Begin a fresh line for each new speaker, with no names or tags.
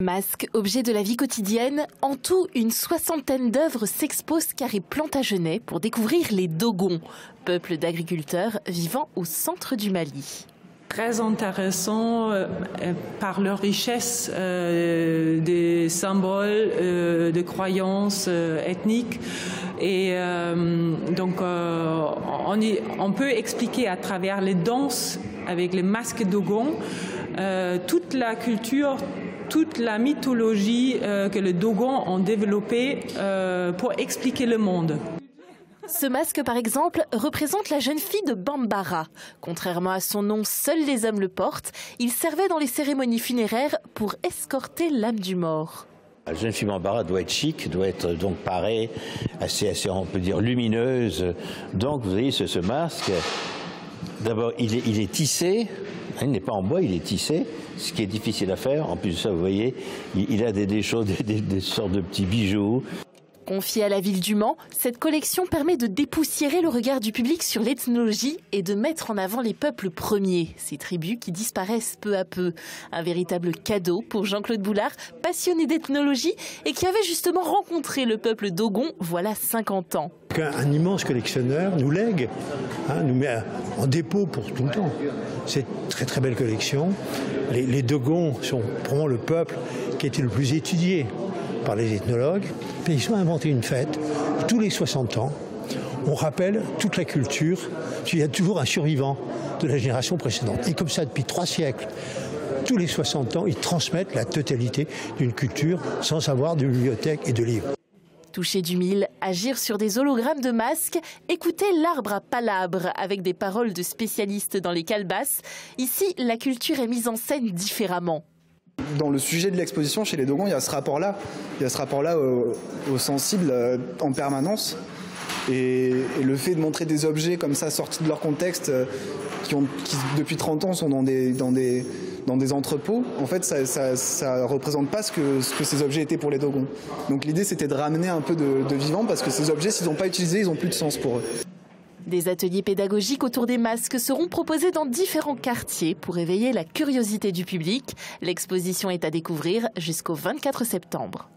Masques, objets de la vie quotidienne, en tout, une soixantaine d'œuvres s'exposent Carré Plantagenet pour découvrir les Dogons, peuple d'agriculteurs vivant au centre du Mali.
Très intéressant par leur richesse des symboles, de croyances ethniques. Et donc on peut expliquer à travers les danses avec les masques Dogons toute la culture, toute la mythologie que les Dogons ont développée pour expliquer le monde.
Ce masque, par exemple, représente la jeune fille de Bambara. Contrairement à son nom, seuls les hommes le portent. Il servait dans les cérémonies funéraires pour escorter l'âme du mort.
La jeune fille Bambara doit être chic, doit être donc parée, assez, on peut dire, lumineuse. Donc vous voyez ce masque, d'abord il est tissé, il n'est pas en bois, il est tissé, ce qui est difficile à faire. En plus de ça, vous voyez, il a des sortes de petits bijoux.
Confiée à la ville du Mans, cette collection permet de dépoussiérer le regard du public sur l'ethnologie et de mettre en avant les peuples premiers, ces tribus qui disparaissent peu à peu. Un véritable cadeau pour Jean-Claude Boulard, passionné d'ethnologie et qui avait justement rencontré le peuple Dogon voilà 50 ans.
Un immense collectionneur nous lègue, nous met en dépôt pour tout le temps. C'est une très très belle collection. Les Dogons sont probablement le peuple qui a été le plus étudié par les ethnologues. Ils ont inventé une fête tous les 60 ans. On rappelle toute la culture. Il y a toujours un survivant de la génération précédente. Et comme ça, depuis 3 siècles, tous les 60 ans, ils transmettent la totalité d'une culture sans avoir de bibliothèque et de livres.
Toucher du mille, agir sur des hologrammes de masques, écouter l'arbre à palabres avec des paroles de spécialistes dans les calebasses. Ici, la culture est mise en scène différemment.
Dans le sujet de l'exposition chez les Dogons, il y a ce rapport-là. Il y a ce rapport-là au sensible en permanence. Et le fait de montrer des objets comme ça sortis de leur contexte, qui depuis 30 ans sont dans des entrepôts, en fait ça représente pas ce que ces objets étaient pour les Dogons. Donc l'idée c'était de ramener un peu de vivant, parce que ces objets, s'ils n'ont pas utilisé, ils n'ont plus de sens pour eux.
Des ateliers pédagogiques autour des masques seront proposés dans différents quartiers pour éveiller la curiosité du public. L'exposition est à découvrir jusqu'au 24 septembre.